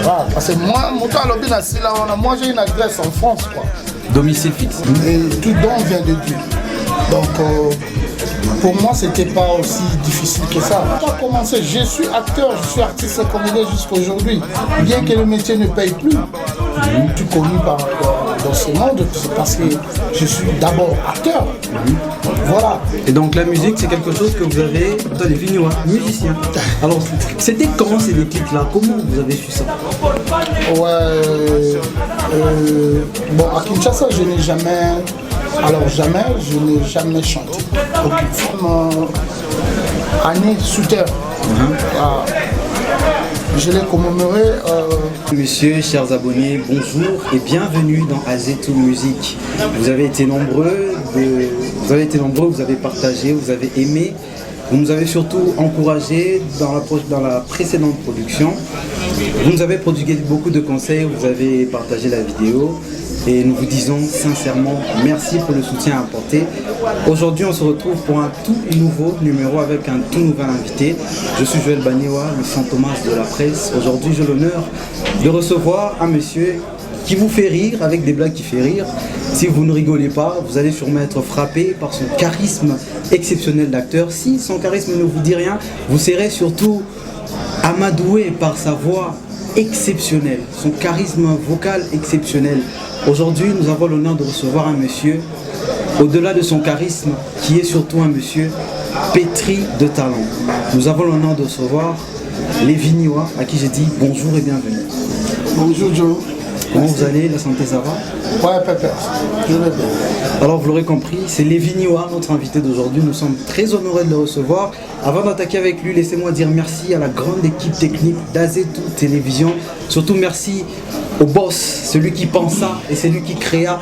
Voilà, parce que moi, moi j'ai une adresse en France, quoi. Domicile fixe. Et tout don vient de Dieu. Donc, pour moi, c'était pas aussi difficile que ça. J'ai pas commencé, je suis acteur, je suis artiste et comédien jusqu'à aujourd'hui. Bien que le métier ne paye plus, je suis connu dans ce monde, c'est parce que je suis d'abord acteur. Voilà. Et donc la musique, c'est quelque chose que vous avez dans les Vignois, musicien. Alors, c'était quand ces déclics-là? Comment vous avez su ça? Ouais. Bon, à Kinshasa, je n'ai jamais chanté. Aucune forme année sous terre. Je l'ai commémoré. Monsieur, chers abonnés, bonjour et bienvenue dans Azetou Musique. Vous avez été nombreux, vous avez partagé, vous avez aimé. Vous nous avez surtout encouragé dans la précédente production. Vous nous avez prodigué beaucoup de conseils, vous avez partagé la vidéo. Et nous vous disons sincèrement merci pour le soutien apporté. Aujourd'hui, on se retrouve pour un tout nouveau numéro avec un tout nouvel invité. Je suis Joël Bagnewa, le Saint Thomas de la presse. Aujourd'hui, j'ai l'honneur de recevoir un monsieur qui vous fait rire, avec des blagues qui fait rire. Si vous ne rigolez pas, vous allez sûrement être frappé par son charisme exceptionnel d'acteur. Si son charisme ne vous dit rien, vous serez surtout amadoué par sa voix exceptionnelle, son charisme vocal exceptionnel. Aujourd'hui, nous avons l'honneur de recevoir un monsieur, au-delà de son charisme, qui est surtout un monsieur pétri de talent. Nous avons l'honneur de recevoir les Vignois, à qui j'ai dit bonjour et bienvenue. Bonjour Joe. Comment vous allez? La santé, ça va? Ouais, pépère, je vais bien. Alors, vous l'aurez compris, c'est les Vignois, notre invité d'aujourd'hui. Nous sommes très honorés de le recevoir. Avant d'attaquer avec lui, laissez-moi dire merci à la grande équipe technique d'Azetou Télévision. Surtout merci au boss, celui qui pensa et celui qui créa,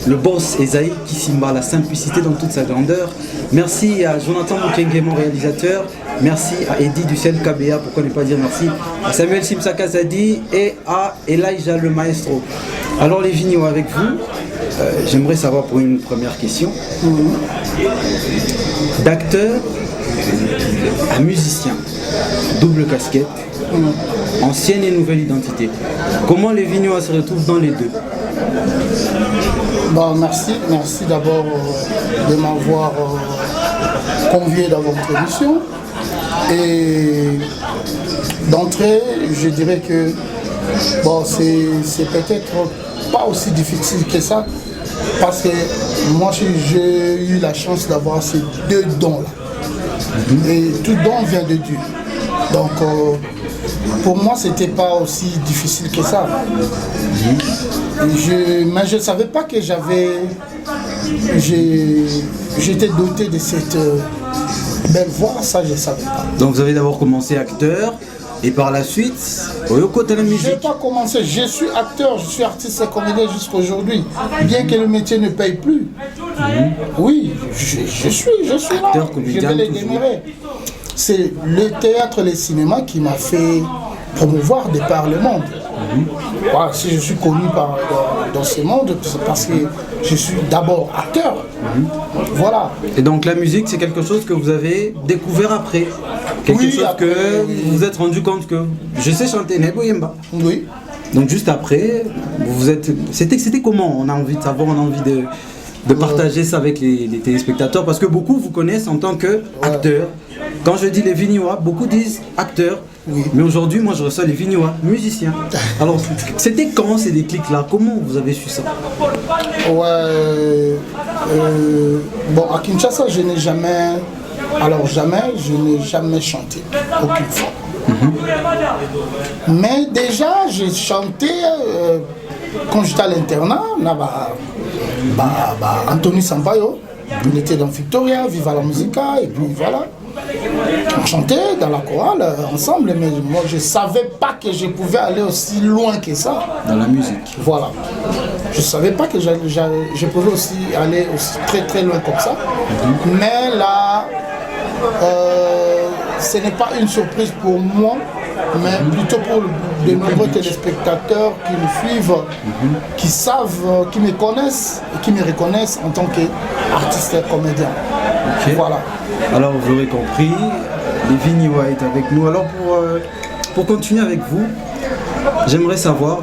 le boss Esaïe Kissimba, la simplicité dans toute sa grandeur. Merci à Jonathan Mukenge, mon réalisateur. Merci à Eddie Ducel KBA, pourquoi ne pas dire merci à Samuel Simsaka Zadi et à Elijah le maestro. Alors les Vignois avec vous, j'aimerais savoir pour une première question, d'acteur à musicien, double casquette, ancienne et nouvelle identité. Comment les Vignois se retrouvent dans les deux? Bon, merci d'abord de m'avoir convié dans votre émission. Et d'entrée, je dirais que bon, c'est peut-être pas aussi difficile que ça, parce que moi j'ai eu la chance d'avoir ces deux dons-là. Et tout don vient de Dieu. Donc pour moi, c'était pas aussi difficile que ça. Mais je ne savais pas que j'étais doté de cette belle voix, ça je ne savais pas. Donc vous avez d'abord commencé acteur et par la suite, au côté de la musique. Je n'ai pas commencé, je suis acteur, je suis artiste et comédien jusqu'à aujourd'hui. Bien que le métier ne paye plus. Oui, je suis là, acteur, comédien, je vais les démarrer. C'est le théâtre et le cinéma qui m'a fait promouvoir de par le monde. Voilà, si je suis connu dans ce monde, c'est parce que je suis d'abord acteur. Voilà. Et donc la musique, c'est quelque chose que vous avez découvert après. Quelque chose après, que vous vous êtes rendu compte que je sais chanter Neboyemba. Oui. Donc juste après, c'était comment? On a envie de savoir, on a envie de partager ça avec les téléspectateurs, parce que beaucoup vous connaissent en tant qu'acteur. Quand je dis les Vignois, beaucoup disent acteurs. Oui. Mais aujourd'hui, moi je reçois les Vignois, musiciens. Alors, c'était quand ces déclics-là? Comment vous avez su ça? Ouais. Bon, à Kinshasa, je n'ai jamais chanté. Aucune fois. Mais déjà, j'ai chanté quand j'étais à l'internat, Anthony Sampaio. On était dans Victoria, Viva la Musica, et puis voilà. On chantait dans la chorale ensemble, mais moi je ne savais pas que je pouvais aller aussi loin que ça. Dans la musique. Voilà. Je ne savais pas que je pouvais aussi aller aussi très très loin comme ça. Mais là, ce n'est pas une surprise pour moi, mais plutôt pour de nombreux téléspectateurs qui me suivent, qui savent, qui me connaissent et qui me reconnaissent en tant qu'artiste et comédien. Okay. Voilà. Alors vous l'aurez compris, Lévi Niwa est avec nous. Alors pour continuer avec vous, j'aimerais savoir,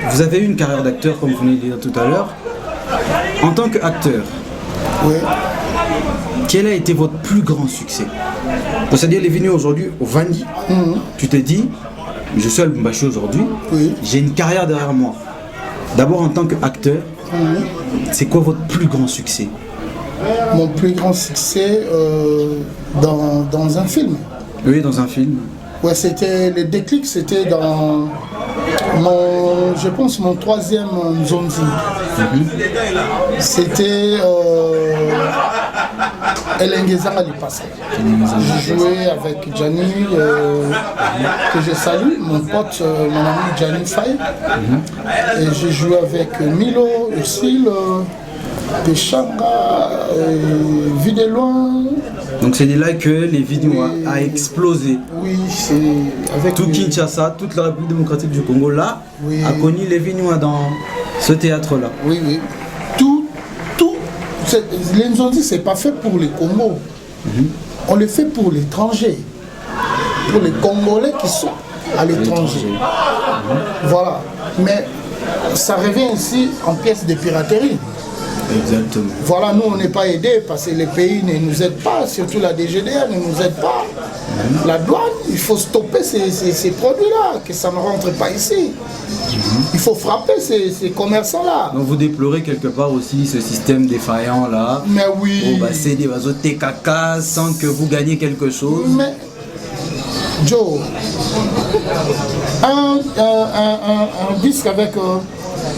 vous avez eu une carrière d'acteur comme vous venez de dire tout à l'heure. En tant qu'acteur, Oui. quel a été votre plus grand succès? C'est-à-dire Lévi Niwa aujourd'hui au Vandi, tu t'es dit, je suis à Lubumbashi aujourd'hui, Oui. j'ai une carrière derrière moi. D'abord en tant qu'acteur, c'est quoi votre plus grand succès? Mon plus grand succès dans un film. Oui, dans un film. Ouais, c'était le déclic, c'était dans je pense mon troisième Nzonzi. C'était Elengezanga Lipasa. J'ai joué avec Gianni, que je salue, mon pote, mon ami Gianni Faye. Et j'ai joué avec Milo, Ursil, Péchanga, Videloin. Donc c'est là que Lévi Niwa a explosé. Oui, c'est avec Tout Kinshasa, toute la République démocratique du Congo là, Oui. a connu Lévi Niwa dans ce théâtre-là. Oui, oui. Les Nzonzi, c'est pas fait pour les Congo. On le fait pour l'étranger. Pour les Congolais qui sont à l'étranger. Voilà. Mais ça revient ici en pièces de piraterie. Exactement. Voilà, nous on n'est pas aidés parce que les pays ne nous aident pas, surtout la DGDR ne nous aide pas. La douane, il faut stopper ces produits-là, que ça ne rentre pas ici. Il faut frapper ces commerçants-là. Donc vous déplorez quelque part aussi ce système défaillant là. Mais oui. C'est des vasos TKK sans que vous gagnez quelque chose. Mais Joe, un disque avec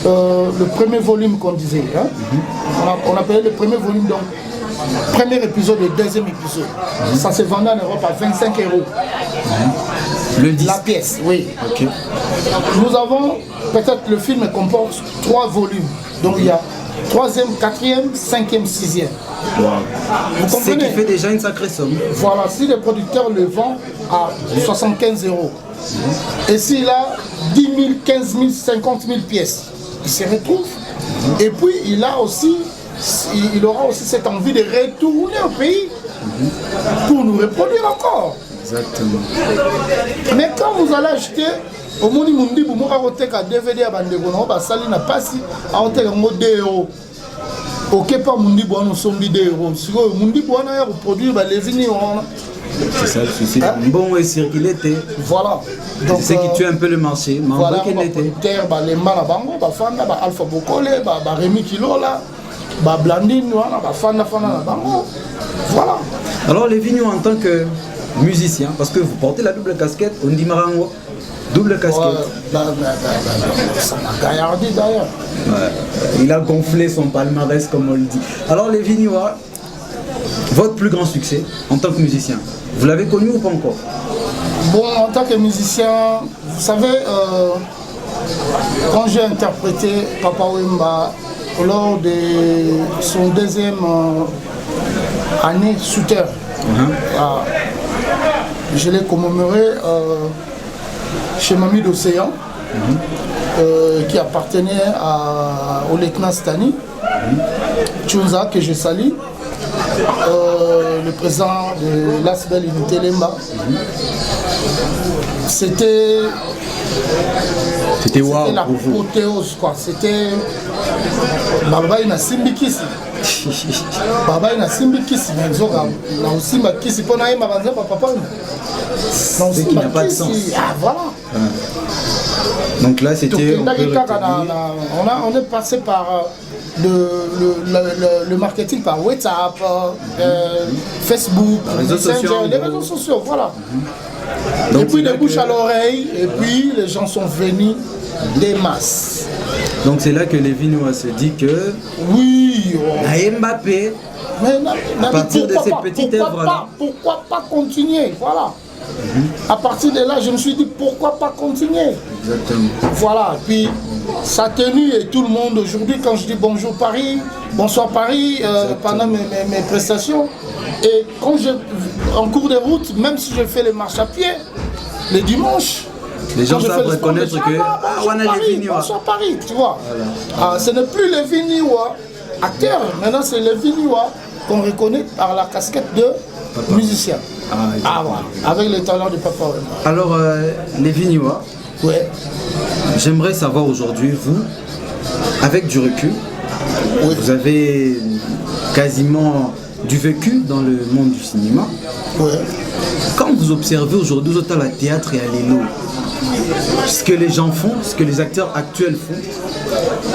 le premier volume qu'on disait, hein? On appelait le premier volume, donc premier épisode et deuxième épisode. Ça se vendait en Europe à 25 €. Le disque. La pièce, oui. Ok. Nous avons, peut-être le film comporte 3 volumes. Donc il y a 3e, 4e, 5e, 6e. Wow. Vous Ce qui comprenez? fait déjà une sacrée somme. Voilà, si le producteur le vend à 75 €, et s'il a 10 000, 15 000, 50 000 pièces, il se retrouve. Et puis il aura aussi cette envie de retourner au pays pour nous reproduire encore. Exactement. Mais quand vous allez acheter au Moni Mundi, vous avez un DVD à Bandego, vous avez un passe à 2 €. Ok, pas Mundi Boano sont 2 €. Si vous Mundi Boano a reproduit les vignes. C'est ça le souci. Bon et circuler. Voilà. C'est ce qui tue un peu le marché. Mais voilà, qu'il était. les Malabango, Alpha Bokole, Rémi Kilola, Blandine, Fana Bango. Voilà. Alors Lévi Niwa en tant que musicien, parce que vous portez la double casquette, on dit Marango, double casquette. Ça m'a gaillardi d'ailleurs. Ouais. Il a gonflé son palmarès comme on le dit. Alors Lévi Niwa, votre plus grand succès en tant que musicien, vous l'avez connu ou pas encore? Bon, en tant que musicien, vous savez, quand j'ai interprété Papa Wemba lors de son deuxième année shooter, je l'ai commémoré chez Mamie d'Océan, qui appartenait au lieutenant Stani, Tchunza, que je salue, le président de l'ASBEL Unité Lemba. C'était wow, l'apothéose, quoi. C'était Baba ina simbi kisi. Baba ina simbi kisi, mais zoga na usimba kisi pona yema banza papa. C'est qui n'a pas de sens. Ah voilà. Donc là c'était on est passé par le marketing par WhatsApp, Facebook, les réseaux sociaux, voilà. Donc, et puis de bouche à l'oreille, et puis les gens sont venus des masses. Donc c'est là que Lévi Niwa se dit que oui, Mbappé, à partir de ces petites œuvres-là, pourquoi pas continuer, voilà. À partir de là, je me suis dit pourquoi pas continuer. Exactement. Voilà, puis ça a tenu et tout le monde aujourd'hui, quand je dis bonjour Paris, bonsoir Paris, pendant mes prestations, et quand en cours de route, même si je fais les marches à pied, les dimanches, les gens savent reconnaître que bonsoir Paris, tu vois. Voilà. Ce n'est plus Lévi Niwa acteur, maintenant c'est Lévi Niwa qu'on reconnaît par la casquette de musicien. Ah voilà, avec les talents de Papa Wemba. Alors, les Vignois, Ouais, j'aimerais savoir aujourd'hui, vous, avec du recul, oui, vous avez quasiment du vécu dans le monde du cinéma. ouais. Quand vous observez aujourd'hui autant la théâtre et à l'élo, ce que les gens font, ce que les acteurs actuels font,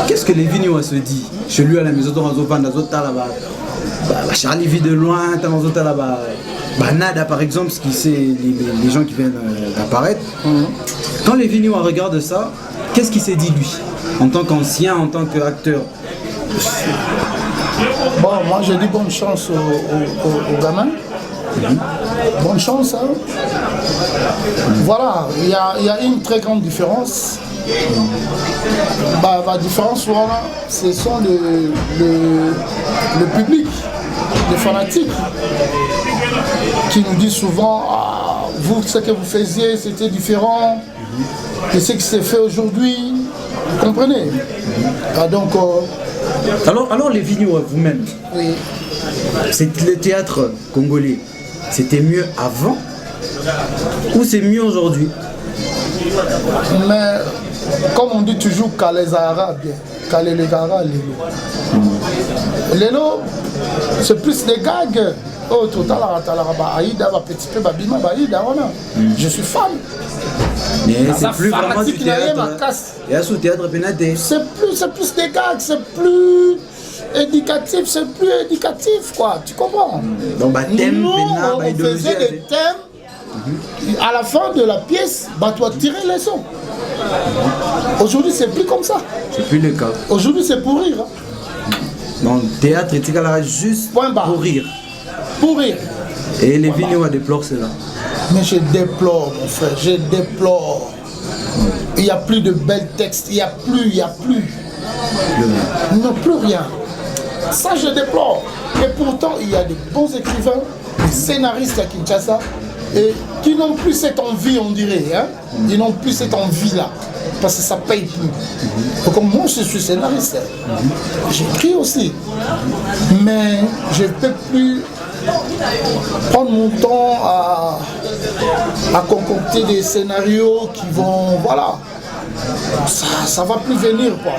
qu'est-ce que les Vignois se disent chez lui à la maison, dans Charlie vit de loin, dans Nada par exemple, ce qui c'est les gens qui viennent d'apparaître. Quand les Vignois regardent ça, qu'est-ce qu'il s'est dit lui, en tant qu'ancien, en tant qu'acteur? Bon, moi je dis bonne chance aux gamins. Bonne chance. Hein. Voilà, il y a une très grande différence. La différence, voilà, ce sont le public, les fanatiques, qui nous disent souvent ah, vous, ce que vous faisiez, c'était différent de ce qui s'est fait aujourd'hui. Vous comprenez? Ah, donc, Alors les Vignois vous-même, oui. c'est le théâtre congolais, c'était mieux avant ou c'est mieux aujourd'hui? Mais comme on dit toujours, les Arabes bien, Calais les Arabes, Lélo, c'est plus des gags. Oh, total, Aïda, petit peu, Babima, Baïda, voilà. Je suis fan. Mais c'est plus vraiment du théâtre. Il y a sous théâtre pénaté. C'est plus des gags, c'est plus éducatif, quoi. Tu comprends? Donc, thème, nous, on faisait des thèmes. À la fin de la pièce, tu vas tirer les sons. Aujourd'hui, c'est plus comme ça. C'est plus le cas. Aujourd'hui, c'est pour rire. Hein. Donc, théâtre, c'est juste pour rire. Pour rire. Et les Vignois déplorent cela. Mais je déplore, mon frère, je déplore. Il n'y a plus de belles textes, il n'y a plus. Non, plus rien. Ça, je déplore. Et pourtant, il y a de bons écrivains, des scénaristes à Kinshasa, et qui n'ont plus cette envie, on dirait. Hein? Ils n'ont plus cette envie-là. Parce que ça ne paye plus. Comme moi, je suis scénariste. J'écris aussi. Mais je ne peux plus prendre mon temps à concocter des scénarios qui vont... Voilà. Ça ne va plus venir, quoi.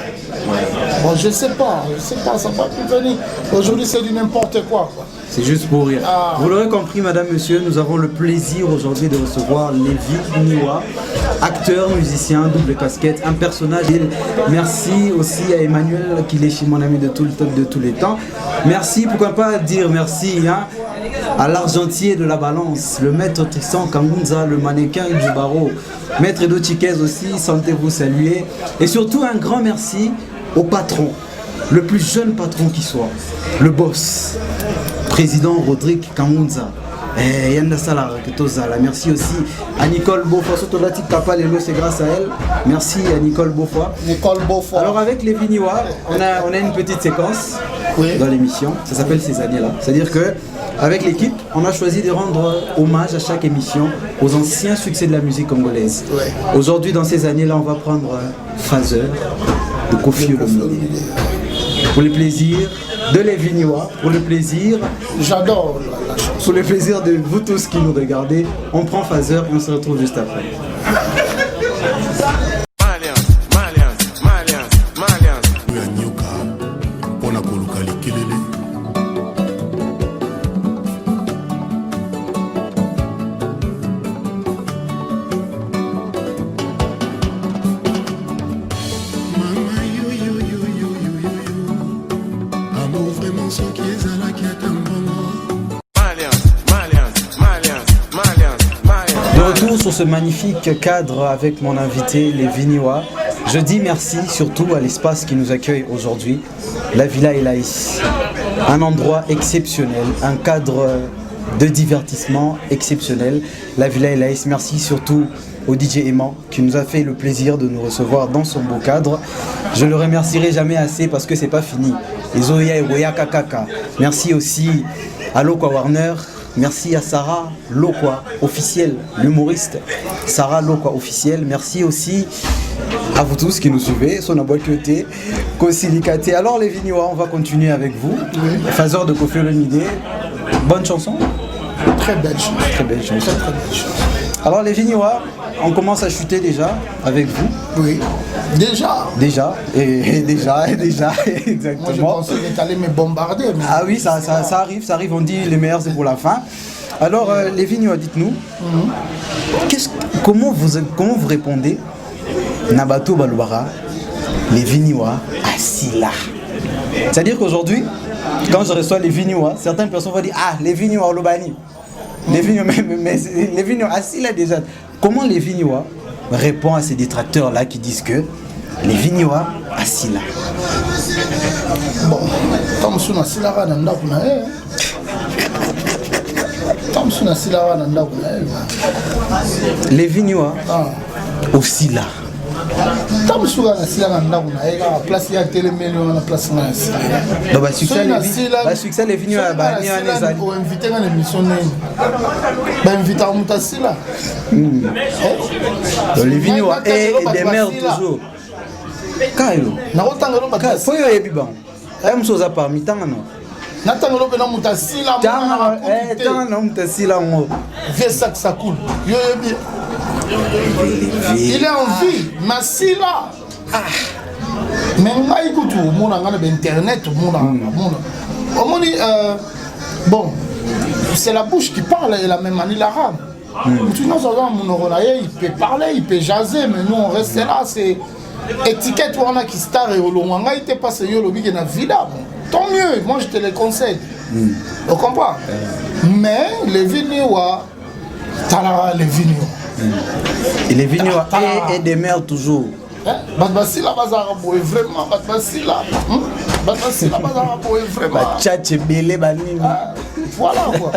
Bon, je sais pas, ça ne va plus venir. Aujourd'hui, c'est du n'importe quoi. C'est juste pour rire. Ah. Vous l'aurez compris, madame, monsieur, nous avons le plaisir aujourd'hui de recevoir Lévi Vignois, acteur, musicien, double casquette, un personnage. Merci aussi à Emmanuel, qui est chez mon ami de tout le top de tous les temps. Merci, pourquoi pas dire merci à l'argentier de la balance, le maître Tristan Kangunza, le mannequin du barreau, maître Edo Chiquez aussi, sentez-vous saluer. Et surtout un grand merci au patron, le plus jeune patron qui soit, le boss, président Rodrigue Kangunza. Merci aussi à Nicole Beaufoy. C'est grâce à elle. Merci à Nicole Beaufoy. Alors avec les Vignois, on a une petite séquence dans l'émission. Ça s'appelle ces années-là. C'est-à-dire que avec l'équipe, on a choisi de rendre hommage à chaque émission aux anciens succès de la musique congolaise. Aujourd'hui, dans ces années-là, on va prendre Phaser de Koffi Olomide. Pour le plaisir de les Vignois, pour le plaisir, j'adore la chanson. Pour le plaisir de vous tous qui nous regardez, on prend Phaser et on se retrouve juste après. Sur ce magnifique cadre avec mon invité, les Vignois. Je dis merci surtout à l'espace qui nous accueille aujourd'hui, la Villa Elaïs. Un endroit exceptionnel, un cadre de divertissement exceptionnel. La Villa Elaïs, merci surtout au DJ Eman qui nous a fait le plaisir de nous recevoir dans son beau cadre. Je le remercierai jamais assez parce que c'est pas fini. Merci aussi à Lokwa Warner. Merci à Sarah Lokwa, officielle, l'humoriste. Sarah Lokwa, officielle. Merci aussi à vous tous qui nous suivez. Son aboitioté, Kosilikate. Alors les Vignois, on va continuer avec vous. Phaser de Koffi Olomide. Bonne chanson. Très belle chose. Très belle chose. Très très belle chose. Alors les Vignois, on commence à chuter déjà avec vous. Oui. Déjà. Déjà, et déjà, Moi je exactement. pensais que tu allais me bombarder. Mais Ah oui, ça arrive, on dit les meilleurs c'est pour la fin. Alors les Vignois, dites-nous, comment vous répondez Nabato Balwara, les Vignois assis là. C'est-à-dire qu'aujourd'hui, quand je reçois les Vignois, certaines personnes vont dire ah les Vignois au Lobani. Les Vignois, mais les Vignois assis là déjà. Comment les Vignois répondent à ces détracteurs là qui disent que les Vignois assis là? bon, comme si on a si la rana ndakuna comme si on a si la rana ndakuna Les Vignois aussi là. Comme si on a si la rana ndakuna la place il y a télé million la place na si donc succès les Vignois ba ni on est pour inviter dans l'émission ba inviter à Mutasila les Vignois et des mères toujours. Kailo. nakotangelo Ka faut yo yebi ban. Ay msoza pa mitanga no. natangelo pe na Mutasila Tanga Mutasila ngo. vieux sac ça coule yo yebi il est en vie Masila mais ngai kutu mona ngana be internet mona bon c'est la bouche qui parle et la même manière l'arabe. Il peut parler, il peut jaser, mais nous on reste là, c'est étiquette wana qui star et olonganga il était passé yo lobi na vida. Tant mieux, moi je te le conseille. On comprend. Mais les Vignois, talara les Vignois. Et les Vignois et des mères toujours. Batbasila bazara boy vraiment Batbasila. Batbasila bazara boy vraiment. Tchatche belé banini. Voilà quoi.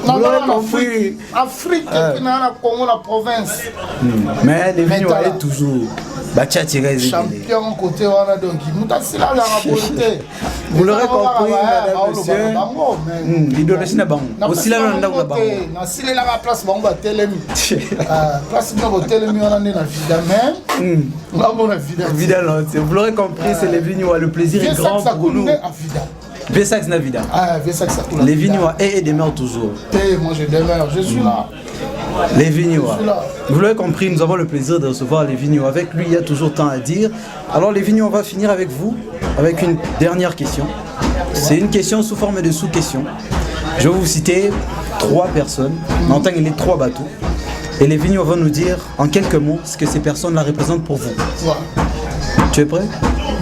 Non, Afrique, qui n'a la Congo, la province. Mais les Vignois est toujours. Champion côté voilà donc Mutasila la rabolité. Vous l'aurez compris, madame, monsieur. L'idéologie n'a pas. Aussi là, on a pas. Na sile la place bon ba telemi. Place no telemi on en est na vida même. Na bon na vida. Vida non, vous l'aurez compris, c'est les Vignois, le plaisir est grand pour nous. Vesax Navida. Vesax ça les Vignois et demeurent toujours. Moi je demeure, je suis là. Les Vignois. Vous l'avez compris, nous avons le plaisir de recevoir les Vignois. Avec lui, il y a toujours tant à dire. Alors les Vignois, on va finir avec vous, avec une dernière question. C'est une question sous forme de sous-question. Je vais vous citer 3 personnes, en tant que les 3 bateaux. Et les Vignois vont nous dire en quelques mots ce que ces personnes-là représentent pour vous. Ouais. Tu es prêt?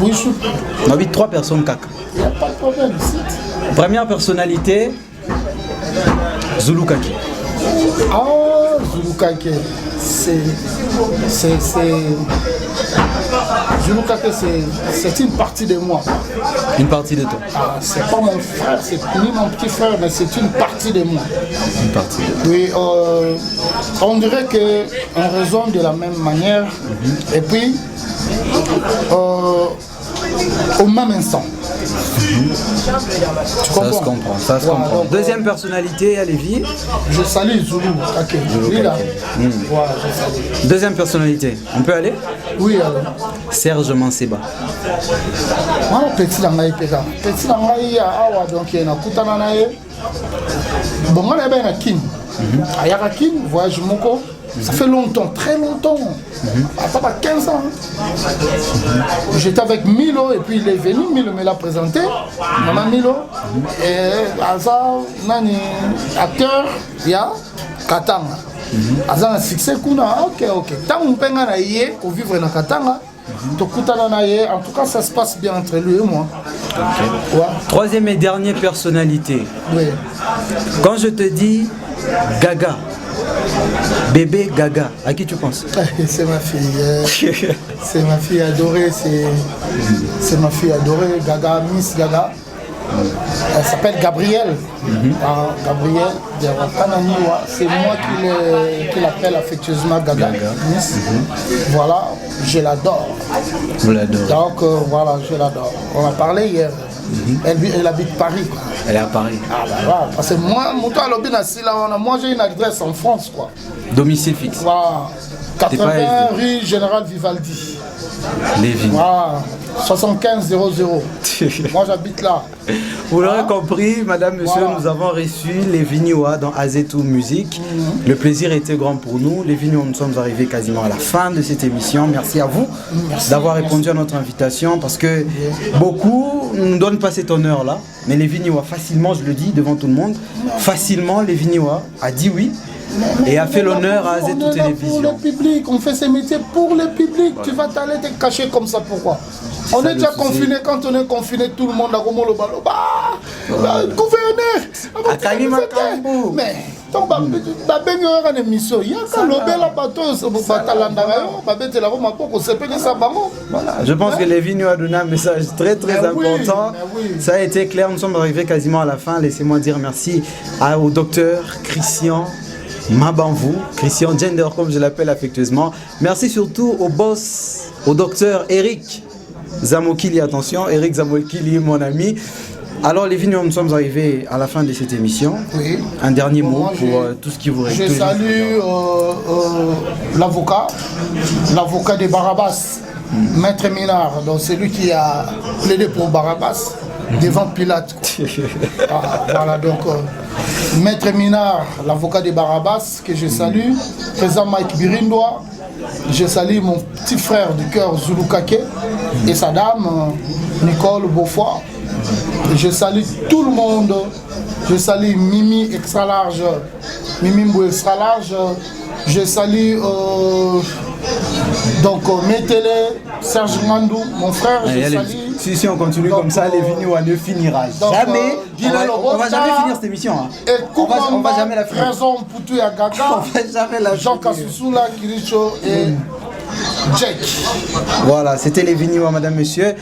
Oui, je suis prêt. On a 3 personnes, caca. Il n'y a pas de problème ici. Première personnalité, Zulu Kaki. Zulu Kaki, Zulu Kaki, c'est une partie de moi. Une partie de toi. C'est pas mon frère, c'est ni mon petit frère, mais c'est une partie de moi. Une partie de toi. Oui, on dirait qu'on raisonne de la même manière. Et puis, au même instant. Tu comprends? Ça se comprend, ça se comprend. Donc, deuxième personnalité, allez-y. Je salue Zulu Kake. Zulu Kake. Voilà, je salue. Deuxième personnalité, on peut aller? Oui, alors. Serge Manseba. Moi, petit langai pega. Petit langai awa donc na kutana na ye. Bon, moi là-bas na Kin. Ayaka Kin, voyage moko. Ça fait longtemps, très longtemps. À peu près 15 ans. J'étais avec Milo et puis il est venu, Milo me l'a présenté. Maman Milo. Et Azar, nani, acteur, il y a Katanga. Azar a succès kuna, ok. Tant on peut vivre dans Katanga. En tout cas, ça se passe bien entre lui et moi. Okay. Ouais. Troisième et dernière personnalité. Oui. Quand je te dis Gaga, bébé Gaga, à qui tu penses? C'est ma fille. C'est ma fille adorée. C'est ma fille adorée, Gaga, Miss Gaga. Elle s'appelle Gabrielle. Gabrielle, c'est moi qui l'appelle affectueusement Gaga. Miss. Voilà, je l'adore. Vous l'adorez. Donc voilà, je l'adore. On a parlé hier. Elle habite Paris. Quoi. Elle est à Paris. Ah bah voilà. Parce que moi j'ai une adresse en France quoi. Domicile fixe. Voilà. 80 rue Général Vivaldi. Lévy. Voilà. 75 00. Moi j'habite là. Vous l'aurez compris, madame, monsieur, Voilà. nous avons reçu les Vignois dans Azetou Musique. Le plaisir était grand pour nous. Les Vignois, nous sommes arrivés quasiment à la fin de cette émission. Merci à vous d'avoir répondu à notre invitation parce que beaucoup ne nous donnent pas cet honneur-là. Mais les Vignois, facilement, je le dis devant tout le monde, facilement, les Vignois a dit oui. Et a fait l'honneur à Azetou Pour Télévision. le public, on fait ces métiers pour le public. Tu vas t'aller te cacher comme ça, pourquoi? On est déjà confiné, quand on est confiné, tout le monde a remonté le ballon. Gouverneur! Mais, donc, une émission. Il y a quand le bel bateau, Je pense que les Vignois ont donné un message très important. Ça a été clair, nous sommes arrivés quasiment à la fin. Laissez-moi dire merci au docteur Christian Mabanvou, Christian Gender comme je l'appelle affectueusement. Merci surtout au boss, au docteur Eric Zamokili, attention, Eric Zamokili, mon ami. Alors les Vignois, nous sommes arrivés à la fin de cette émission. Oui. Un dernier mot pour tout ce qui vous reste. Je salue l'avocat de Barabbas, Maître Minard, donc c'est lui qui a plaidé pour Barabbas devant Pilate. Voilà, donc Maître Minard, l'avocat de Barabbas, que je salue, président Mike Birindoa, je salue mon petit frère du cœur Zulu Kake et sa dame Nicole Beaufoy. Je salue tout le monde. Je salue Mimi Extra Large, Mimi Mbou Extra Large. Je salue donc Métélé, Serge Mandou, mon frère. Je salue. Si on continue donc, comme ça, les Vignois ne finira jamais. On va jamais finir cette émission. Hein. On va jamais la finir. Raison pour tout à Gaga. On va jamais la finir. Jean Kassoula, Kiricho et Jack. Voilà, c'était les Vignois, madame, monsieur.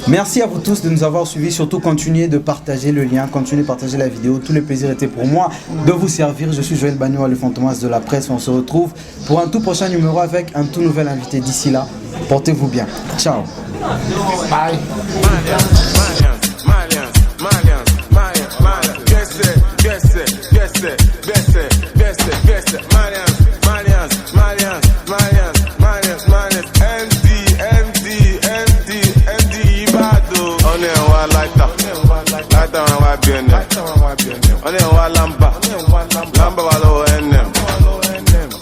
Merci à vous tous de nous avoir suivis, surtout continuez de partager le lien, continuez de partager la vidéo, tout le plaisir était pour moi de vous servir. Je suis Joël Bagnois, le Fantomas de la presse, on se retrouve pour un tout prochain numéro avec un tout nouvel invité. D'ici là, portez-vous bien. Ciao. Bye. On est wa lamba wa lo enem.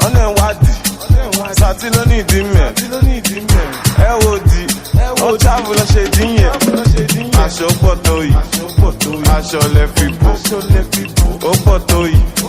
On est wadi, sati lo ni di me. E wo di, o travel lo ṣe din ye. Aṣọ pọ̀ tó yìí, aṣọ lẹ fi bò, ó pọ̀ tó yìí.